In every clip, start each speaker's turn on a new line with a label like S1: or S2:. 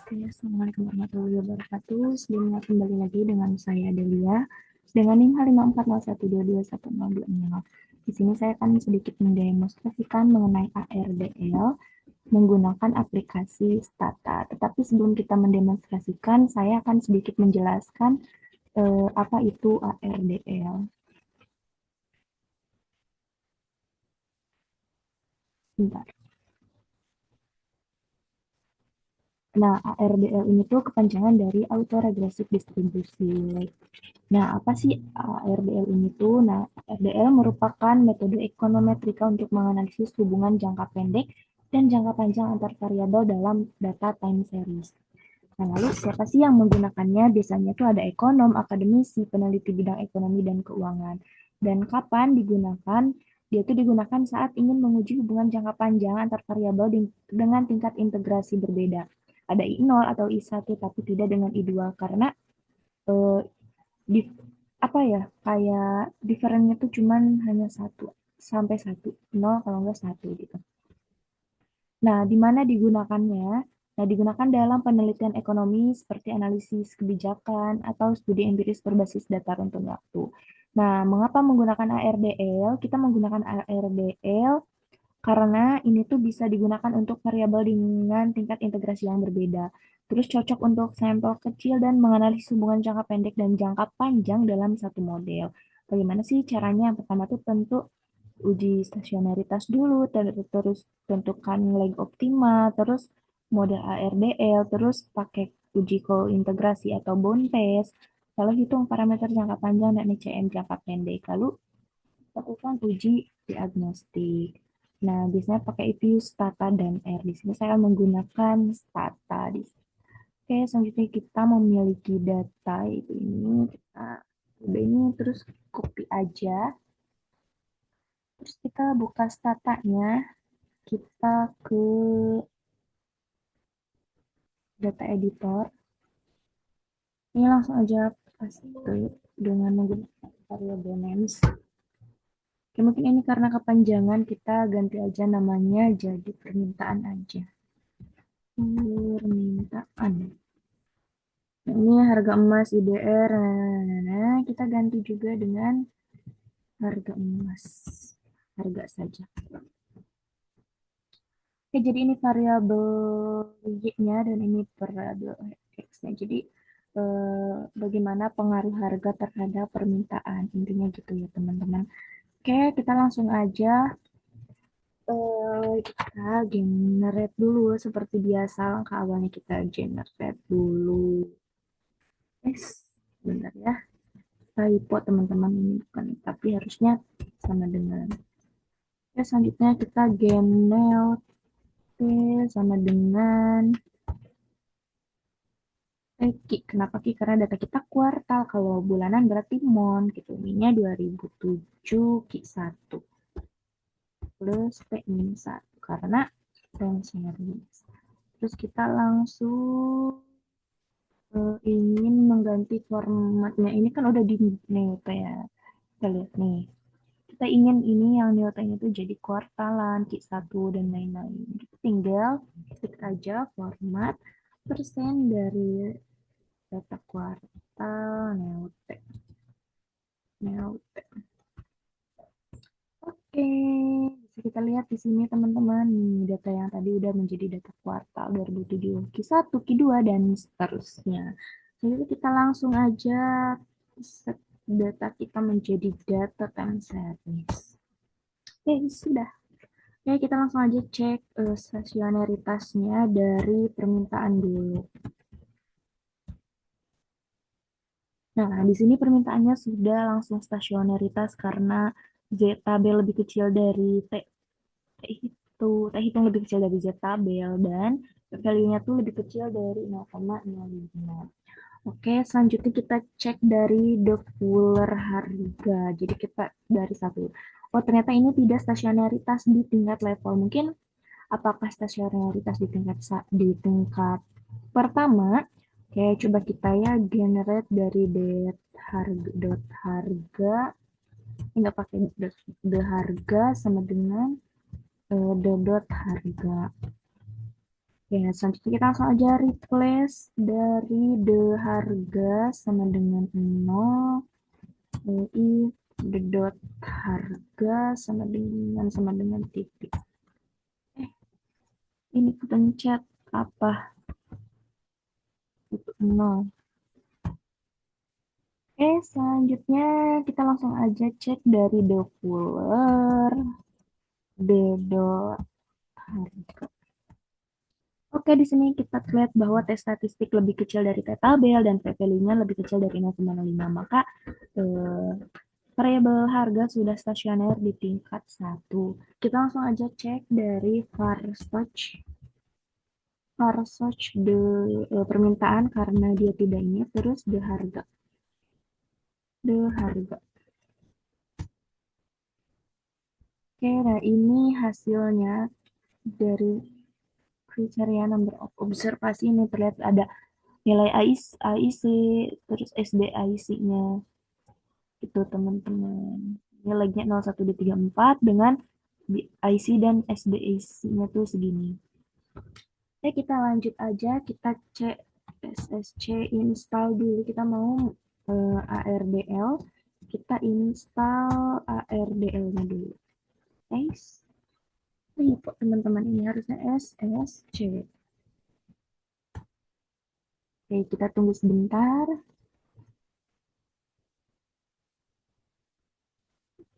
S1: Oke, Assalamualaikum warahmatullahi wabarakatuh. Sebelumnya kembali lagi dengan saya Delia dengan NIM H540122102. Di sini saya akan sedikit mendemonstrasikan mengenai ARDL menggunakan aplikasi Stata. Tetapi sebelum kita mendemonstrasikan, saya akan sedikit menjelaskan apa itu ARDL. Bentar. Nah, ARDL ini tuh kepanjangan dari Autoregressive Distribution. Nah, apa sih RDL ini tuh? Nah, RDL merupakan metode ekonometrika untuk menganalisis hubungan jangka pendek dan jangka panjang antar variabel dalam data time series. Nah, lalu siapa sih yang menggunakannya? Biasanya tuh ada ekonom, akademisi, peneliti bidang ekonomi dan keuangan. Dan kapan digunakan? Dia tuh digunakan saat ingin menguji hubungan jangka panjang antar variabel dengan tingkat integrasi berbeda. Ada I0 atau I1, tapi tidak dengan I2 karena eh, di apa ya kayak diferennya tuh cuman hanya satu sampai satu nol kalau nggak satu gitu. Nah, di mana digunakannya? Nah, digunakan dalam penelitian ekonomi seperti analisis kebijakan atau studi empiris berbasis data runtun waktu. Nah, mengapa menggunakan ARDL? Kita menggunakan ARDL karena ini tuh bisa digunakan untuk variabel dengan tingkat integrasi yang berbeda. Terus cocok untuk sampel kecil dan menganalisis hubungan jangka pendek dan jangka panjang dalam satu model. Bagaimana sih caranya? Yang pertama tuh tentu uji stasionaritas dulu, terus tentukan leg optima, terus model ARDL, terus pakai uji kointegrasi atau bound test, lalu hitung parameter jangka panjang dan ECM jangka pendek, lalu lakukan uji diagnostik. Nah, biasanya pakai itu Stata dan R. Di sini saya menggunakan Stata. Oke, selanjutnya kita memiliki data itu ini. Kita udah ini terus copy aja. Terus kita buka statanya. Kita ke data editor. Ini langsung aja paste dengan menggunakan variable names. Oke, mungkin ini karena kepanjangan kita ganti aja namanya jadi permintaan aja. Permintaan. Nah, ini harga emas IDR. Nah, kita ganti juga dengan harga emas. Harga saja. Oke, jadi ini variabel Y-nya dan ini variabel X-nya. Jadi, bagaimana pengaruh harga terhadap permintaan. Intinya gitu ya, teman-teman. Oke, kita langsung aja kita generate dulu seperti biasa. Langkah awalnya kita generate dulu. Bentar ya. Typo teman-teman ini bukan, tapi harusnya sama dengan. Ya, selanjutnya kita Gmail T sama dengan Ki. Kenapa Ki? Karena data kita kuartal. Kalau bulanan berarti MON gitu. Ini-nya 2007 Ki 1 plus P-1 karena time series. Terus kita langsung ingin mengganti formatnya. Ini kan udah di Neote ya. Kita lihat nih. Kita ingin ini yang nilainya itu jadi kuartalan, Q1 dan lain-lain. Kita tinggal klik aja format persen dari data kuartal Neote. Neote. Oke, bisa kita lihat di sini teman-teman, nih data yang tadi udah menjadi data kuartal 2007, Q1, Q2 dan seterusnya. Jadi kita langsung aja set data kita menjadi data time series. Oke, sudah. Oke, kita langsung aja cek stasionaritasnya dari permintaan dulu. Nah, di sini permintaannya sudah langsung stasionaritas karena Z tabel lebih kecil dari T hitung lebih kecil dari Z tabel dan value-nya tuh lebih kecil dari 0,05. Oke, selanjutnya kita cek dari the fuller harga. Jadi kita dari satu. Oh, ternyata ini tidak stasionaritas di tingkat level. Mungkin apakah stasionaritas di tingkat pertama? Oke, coba kita ya generate dari harga nggak pakai the harga sama dengan the dot harga. Ya, selanjutnya kita langsung aja replace dari the harga sama dengan 0, i the dot harga sama dengan titik. Eh, ini kepencet apa? Untuk 0. Oke, selanjutnya kita langsung aja cek dari Doppler, D dot harga. Oke, di sini kita lihat bahwa T statistik lebih kecil dari T tabel dan P value-nya lebih kecil dari 0,05. Maka eh, variabel harga sudah stasioner di tingkat 1. Kita langsung aja cek dari var search permintaan karena dia tidak ini, terus the harga. Oke, nah ini hasilnya dari kriteria number of observasi. Ini terlihat ada nilai AIC, terus SDIC-nya itu teman-teman. Ini lagi 0,1 2 3 4 dengan IC dan SDIC-nya tuh segini. Oke, kita lanjut aja, kita cek SSC install dulu. Kita mau ARDL, kita install ARDL-nya dulu. Guys, ini kok teman-teman, ini harusnya SSC. Oke, kita tunggu sebentar.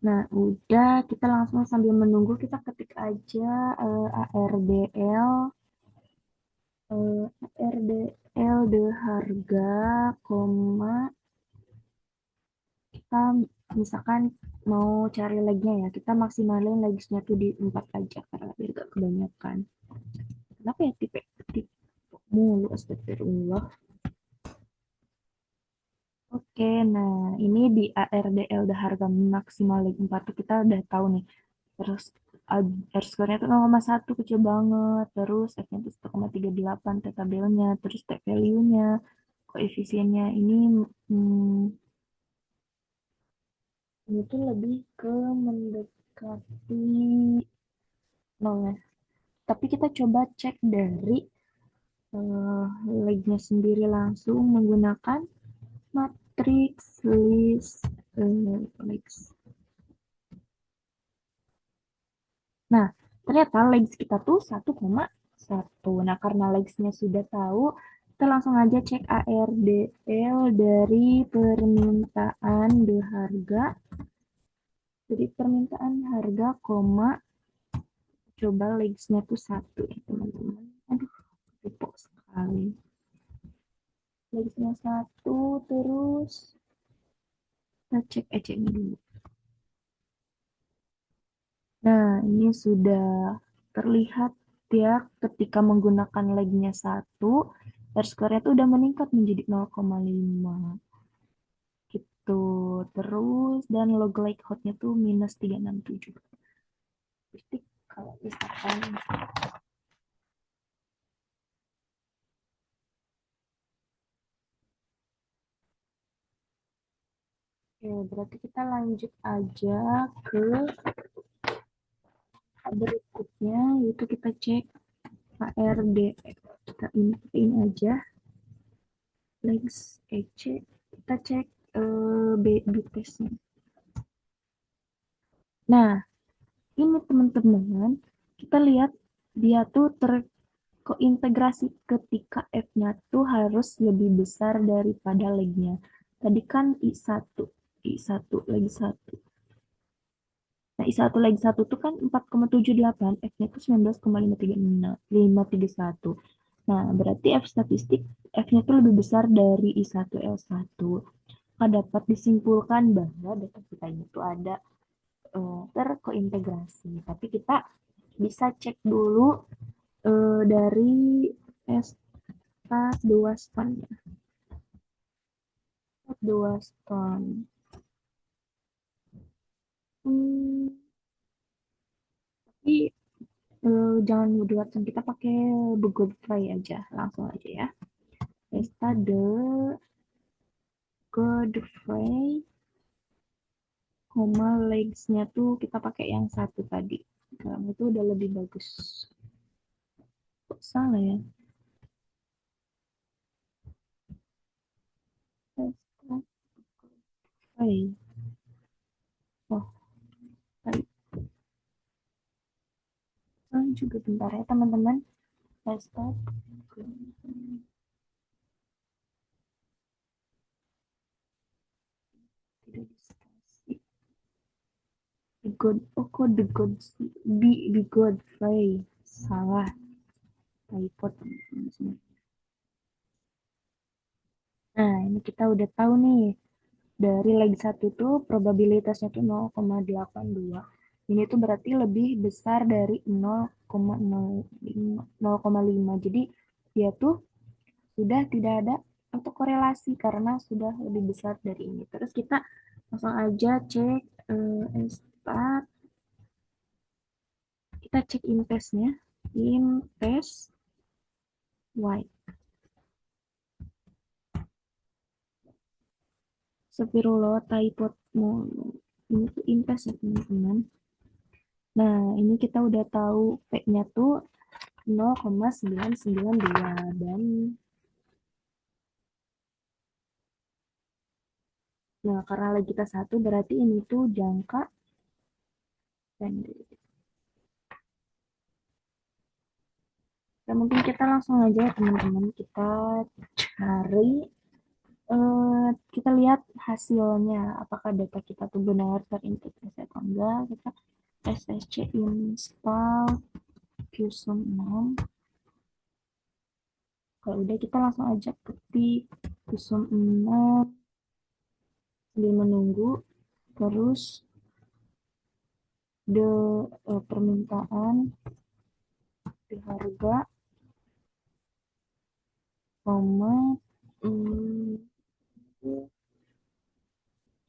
S1: Nah, udah, kita langsung sambil menunggu, kita ketik aja ARDL, ARDL de harga, koma, kita misalkan mau cari lagnya ya, kita maksimalin lagsnya tuh di 4 aja, karena biar gak kebanyakan. Kenapa ya tipe mulu, astagfirullah. Oke, nah ini di ARDL udah harga maksimal leg 4 tuh kita udah tahu nih. Terus R square-nya tuh 0,1 kecil banget. Terus F-nya tuh 1,38 T tabelnya. Terus T value-nya, koefisiennya ini ini tuh lebih ke mendekati 0 ya. Tapi kita coba cek dari leg-nya sendiri langsung menggunakan matriks list legs. Nah, ternyata legs kita tuh 1,1. Nah, karena legsnya sudah tahu, kita langsung aja cek ARDL dari permintaan harga. Dari permintaan harga, koma, coba legsnya tuh 1 ya, teman-teman. Aduh, lupa sekali. Legsnya 1, terus kita cek EC-nya dulu. Nah, ini sudah terlihat ya ketika menggunakan legnya 1, R-square-nya itu udah meningkat menjadi 0,5 gitu. Terus dan log like hotnya tuh minus 367. Jadi kalau misalkan berarti kita lanjut aja ke berikutnya, yaitu kita cek HRD. Kita ini aja legs EC, kita cek B testnya. Nah, ini teman-teman, kita lihat dia tuh terkointegrasi ketika F-nya tuh harus lebih besar daripada leg-nya. Tadi kan I1, I1 lagi 1. Nah, I1 lagi 1 tuh kan 4,78, F-nya tuh 19,531. Nah, berarti F statistik, F-nya tuh lebih besar dari I1 L1. Maka dapat disimpulkan bahwa data kita ini tuh ada terkointegrasi. Tapi kita bisa cek dulu dari estas dua ston ya. Dua ston. Hmm, tapi jangan dua ston, kita pakai Godfrey aja, langsung aja ya. Esta de Godfrey, koma legs-nya tuh kita pakai yang 1 tadi. Itu udah lebih bagus. Bisa nggak ya? Hai. Oh, tadi juga bentar ya teman-teman. Hashtag tidak diskusi. The God, oh kok the God sih? Be Godfrey. Salah. Typo teman-teman. Nah, ini kita udah tahu nih. Dari leg satu tuh probabilitasnya tuh 0,82. Ini tuh berarti lebih besar dari 0,05. Jadi dia tuh sudah tidak ada autokorelasi karena sudah lebih besar dari ini. Terus kita langsung aja cek stat, kita cek intestnya, intest white. Spirulina typhoid. Ini tuh intest ya teman-teman. Nah, ini kita udah tahu P-nya tuh 0,992 dan nah karena lagi kita satu berarti ini tuh jangka pendek. Dan mungkin kita langsung aja ya teman-teman kita cari kita lihat hasilnya apakah data kita tuh benar terintegrasi atau enggak. Kita SSC install Qsum 6. Kalau udah kita langsung aja ketik Qsum 6 sambil menunggu. Terus permintaan di harga koma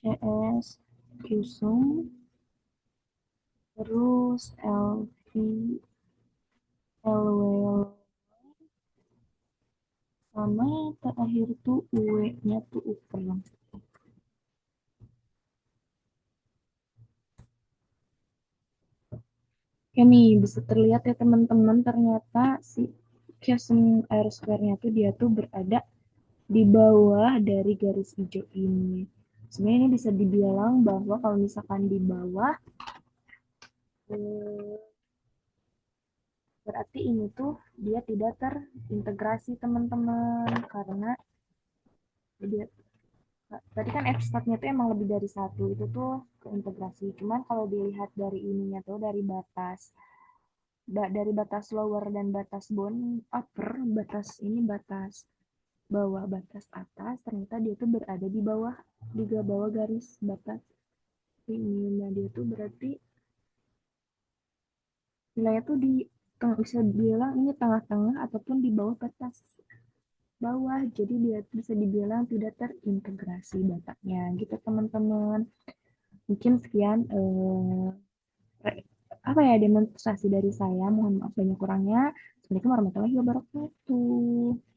S1: CS Qsum terus LV LW sama terakhir tuh UE-nya tuh upper. Oke nih, bisa terlihat ya teman-teman, ternyata si Qsum R square-nya tuh dia tuh berada di bawah dari garis hijau ini. Sebenarnya ini bisa dibilang bahwa kalau misalkan di bawah, berarti ini tuh dia tidak terintegrasi teman-teman. Karena dia tadi kan F statnya tuh emang lebih dari satu, itu tuh keintegrasi. Cuman kalau dilihat dari ininya tuh, dari batas lower dan batas upper, batas ini batas bawah batas atas, ternyata dia tuh berada di bawah garis batas ini. Nah dia tuh berarti nilainya tuh di tengah, bisa bilang ini tengah-tengah ataupun di bawah batas bawah, jadi dia bisa dibilang tidak terintegrasi datanya gitu teman-teman. Mungkin sekian apa ya demonstrasi dari saya, mohon maaf banyak kurangnya. Assalamualaikum warahmatullahi wabarakatuh.